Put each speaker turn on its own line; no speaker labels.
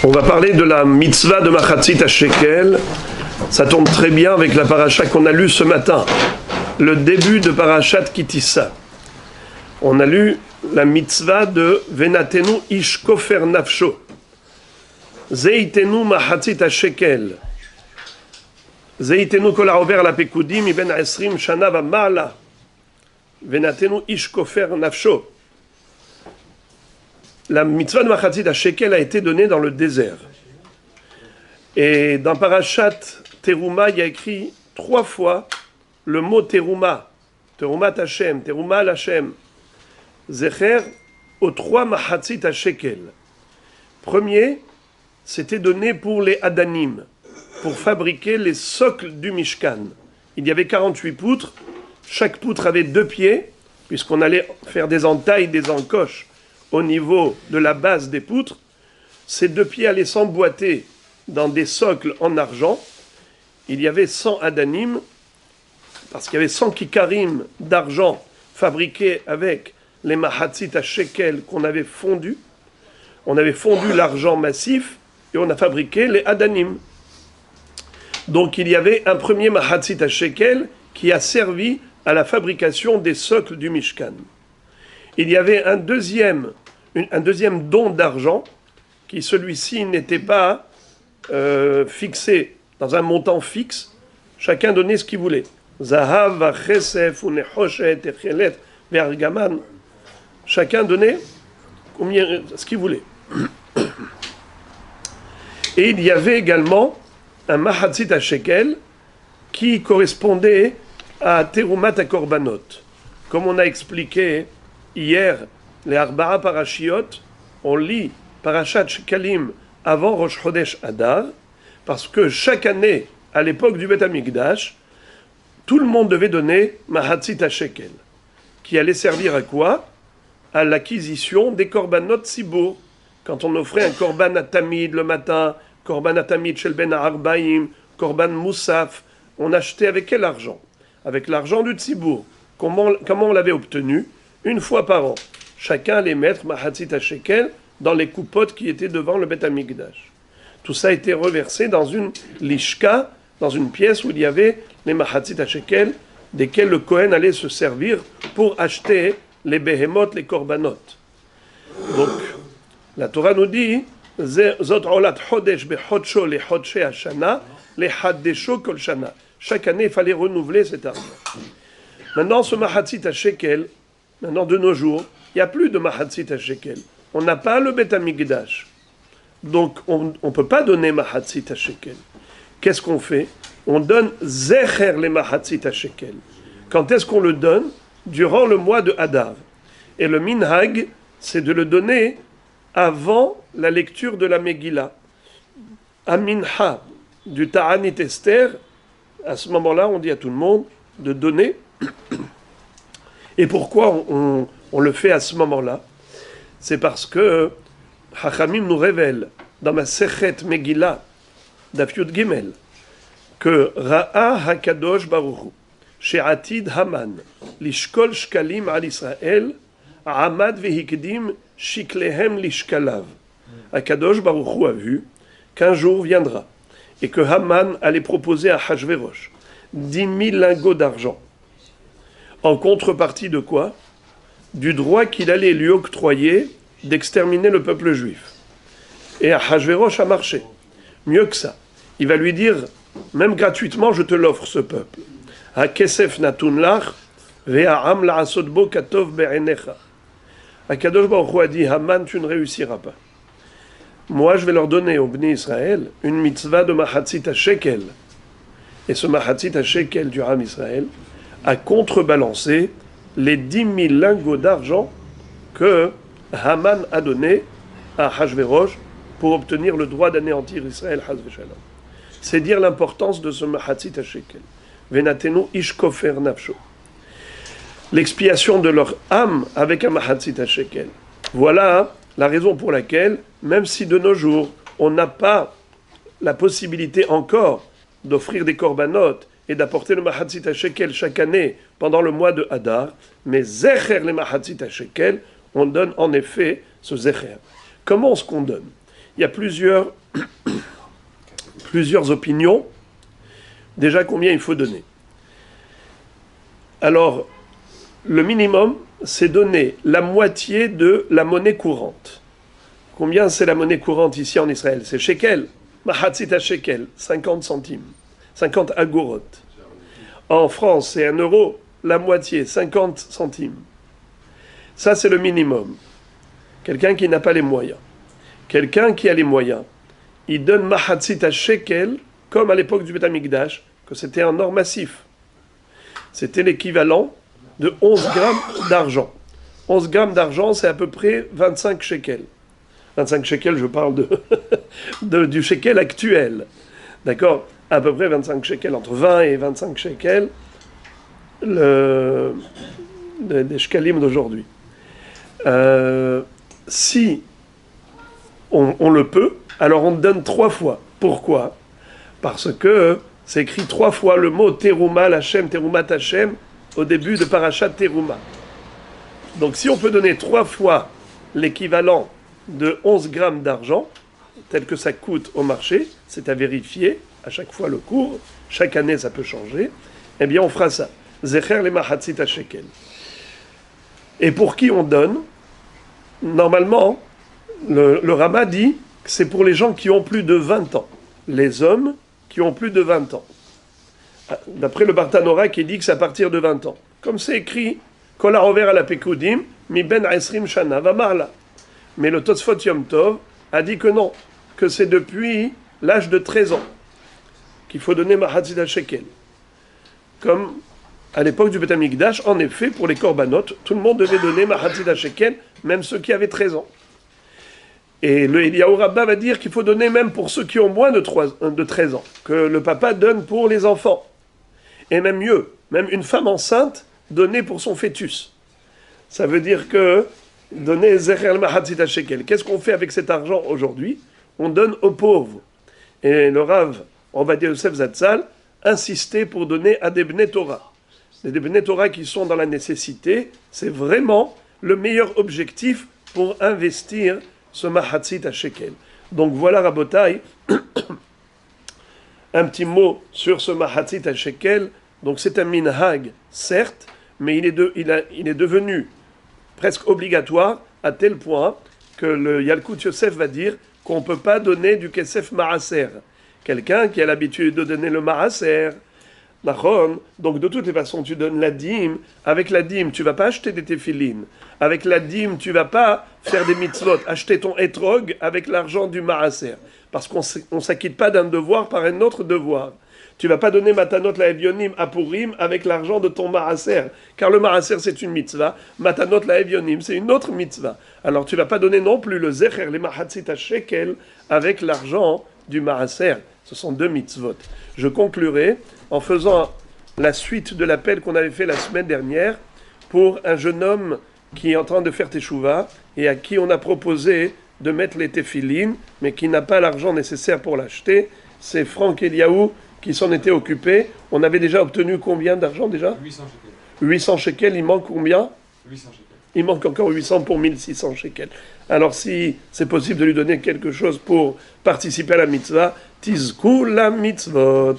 On va parler de la mitzvah de Machatzit HaShekel. Ça tombe très bien avec la paracha qu'on a lue ce matin, le début de parachat Kitissa. On a lu la mitzvah de Venatenu ish kofer nafsho. Zeitenu Machatzit HaShekel. Zeitenu kol ha'over la pekudim iben 20 shana v'ma'ala. Venatenu ish kofer nafsho. La mitzvah de Machatzit HaShekel a été donnée dans le désert. Et dans Parashat Teruma, il y a écrit 3 fois le mot Teruma. Terumat Hashem, Teruma Hashem. Zecher aux 3 Machatzit HaShekel. Premier, c'était donné pour les Adanim, pour fabriquer les socles du Mishkan. Il y avait 48 poutres. Chaque poutre avait 2 pieds, puisqu'on allait faire des entailles, des encoches au niveau de la base des poutres. Ces 2 pieds allaient s'emboîter dans des socles en argent. Il y avait 100 adanim, parce qu'il y avait 100 kikarim d'argent fabriqués avec les mahatzit à shekel qu'on avait fondus. On avait fondu l'argent massif et on a fabriqué les adanim. Donc il y avait un premier mahatzit à shekel qui a servi à la fabrication des socles du Mishkan. Il y avait un deuxième don d'argent, qui celui-ci n'était pas fixé dans un montant fixe. Chacun donnait ce qu'il voulait. Zahav, chesef, nechoshet, echelet, vergaman. Chacun donnait ce qu'il voulait. Et il y avait également un mahatzit à shekel qui correspondait à terumat à korbanot. Comme on a expliqué hier, les Arba'a Parashiot, on lit Parashat Shekalim avant Rosh Chodesh Adar, parce que chaque année, à l'époque du Beth Amikdash, tout le monde devait donner Mahatzit HaShekel, qui allait servir à quoi? À l'acquisition des korbanot Sibour. Quand on offrait un korban à Tamid le matin, korban à Tamid Shel Ben Arbaim, korban Moussaf, on achetait avec quel argent? Avec l'argent du Tzibour. Comment on l'avait obtenu? Une fois par an. Chacun allait mettre Mahatzit HaShekel dans les coupottes qui étaient devant le Beth Amikdash. Tout ça a été reversé dans une lishka, dans une pièce où il y avait les Mahatzit HaShekel, desquels le Kohen allait se servir pour acheter les behemoth, les korbanot. Donc, la Torah nous dit Zot olat chodesh bechodsho le chodshe hashana, le haddesho kol shana. Chaque année, il fallait renouveler cet argent. Maintenant, ce Mahatzit HaShekel, maintenant, de nos jours, il n'y a plus de Mahatzit HaShekel. On n'a pas le Beth Amikdash. Donc, on ne peut pas donner Mahatzit HaShekel. Qu'est-ce qu'on fait? On donne Zecher les Mahatzit HaShekel. Quand est-ce qu'on le donne? Durant le mois de Hadar. Et le Minhag, c'est de le donner avant la lecture de la Megillah. À Minha, du Ta'anit Esther, à ce moment-là, on dit à tout le monde de donner. Et pourquoi on le fait à ce moment-là? C'est parce que Chachamim nous révèle dans ma Sechet Megillah Daf Yud Gimel que Ra'a Hakadosh Baruch Hu She'atid Haman Lishkol Shkalim al Israël Amad Vehikdim Shiklehem Lishkalav. Hakadosh Baruch Hu a vu qu'un jour viendra et que Haman allait proposer à Hachvérosh 10 000 lingots d'argent. En contrepartie de quoi? Du droit qu'il allait lui octroyer d'exterminer le peuple juif. Et Ahashvérosh a marché. Mieux que ça. Il va lui dire, même gratuitement, je te l'offre, ce peuple. Ha-kesef natun lach, ve'a'am la'asot bo katov be'enecha. HaKadosh Baruch Hu a dit, Haman, tu ne réussiras pas. Moi, je vais leur donner au Bnei Israël une mitzvah de Mahatzit HaShekel. Et ce Mahatzit HaShekel du Ham Israël a contrebalancé les 10 000 lingots d'argent que Haman a donné à Hachvérosh pour obtenir le droit d'anéantir Israël. C'est dire l'importance de ce Mahatzit HaShekel. Venatenu ish kofer nafsho. L'expiation de leur âme avec un Mahatzit HaShekel. Voilà la raison pour laquelle, même si de nos jours, on n'a pas la possibilité encore d'offrir des korbanot et d'apporter le Mahatzit HaShekel chaque année pendant le mois de Hadar, mais Zecher les Mahatzit HaShekel, on donne en effet ce Zecher. Comment est-ce qu'on donne? Il il y a plusieurs opinions. Déjà, combien il faut donner? Alors, le minimum, c'est donner la moitié de la monnaie courante. Combien c'est la monnaie courante ici en Israël? C'est shekel, mahatzit shekel, 50 centimes, 50 agorot. En France, c'est 1 euro, la moitié, 50 centimes. Ça, c'est le minimum. Quelqu'un qui n'a pas les moyens. Quelqu'un qui a les moyens, il donne mahatzit shekel, comme à l'époque du Beth Amikdash, que c'était un or massif. C'était l'équivalent de 11 grammes d'argent. 11 grammes d'argent, c'est à peu près 25 shekels. 25 shekels, je parle du shekel actuel. D'accord? À peu près 25 shekels, entre 20 et 25 shekels, des shekalim d'aujourd'hui. Si on le peut, alors on donne 3 fois. Pourquoi? Parce que c'est écrit 3 fois le mot Teruma, Hashem, Terumat Hashem, au début de Parashat Teruma. Donc si on peut donner 3 fois l'équivalent de 11 grammes d'argent, tel que ça coûte au marché, c'est à vérifier, à chaque fois le cours, chaque année ça peut changer, eh bien on fera ça. Zecher le mahatzit shekel. Et pour qui on donne? Normalement, le Rama dit que c'est pour les gens qui ont plus de 20 ans. Les hommes qui ont plus de 20 ans. D'après le Bartanora qui dit que c'est à partir de 20 ans. Comme c'est écrit, Kol ha'over ala pekudim, mi ben esrim shana vamarla. Mais le Tosfot Yom Tov a dit que non, que c'est depuis l'âge de 13 ans qu'il faut donner mahatzit shekel. Comme à l'époque du Beth Amikdash, en effet, pour les korbanot, tout le monde devait donner mahatzit shekel, même ceux qui avaient 13 ans. Et le Eliyahu Rabbah va dire qu'il faut donner même pour ceux qui ont moins de 13 ans, que le papa donne pour les enfants. Et même mieux, même une femme enceinte, donner pour son fœtus. Ça veut dire que donner Zecher Mahatzit shekel. Qu'est-ce qu'on fait avec cet argent aujourd'hui? On donne aux pauvres. Et le Rav, Ovadia Yosef Zatzal, insistait pour donner à des Bnei Torah. Les Bnei Torah qui sont dans la nécessité, c'est vraiment le meilleur objectif pour investir ce mahatzit shekel. Donc voilà, Rabotai, un petit mot sur ce mahatzit shekel. Donc c'est un minhag, certes, mais il est devenu presque obligatoire à tel point que le Yalkut Yosef va dire qu'on ne peut pas donner du kesef maaser. Quelqu'un qui a l'habitude de donner le maaser, donc de toutes les façons, tu donnes la dîme. Avec la dîme, tu ne vas pas acheter des téphilines. Avec la dîme, tu ne vas pas faire des mitzvot. Acheter ton etrog avec l'argent du maaser. Parce qu'on ne s'acquitte pas d'un devoir par un autre devoir. Tu ne vas pas donner matanot la evyonim à Purim avec l'argent de ton maaser. Car le maaser, c'est une mitzvah. Matanot la evyonim, c'est une autre mitzvah. Alors tu ne vas pas donner non plus le zecher, les mahatzit shekel, avec l'argent du maaser. Ce sont 2 mitzvot. Je conclurai en faisant la suite de l'appel qu'on avait fait la semaine dernière pour un jeune homme qui est en train de faire teshuva et à qui on a proposé de mettre les téphilines, mais qui n'a pas l'argent nécessaire pour l'acheter. C'est Franck Eliaou qui s'en était occupé. On avait déjà obtenu combien d'argent déjà?
800 shekels.
800 shekels, il manque combien?
800 shekels.
Il manque encore 800 pour 1600 shekels. Alors si c'est possible de lui donner quelque chose pour participer à la mitzvah, tizku la mitzvot.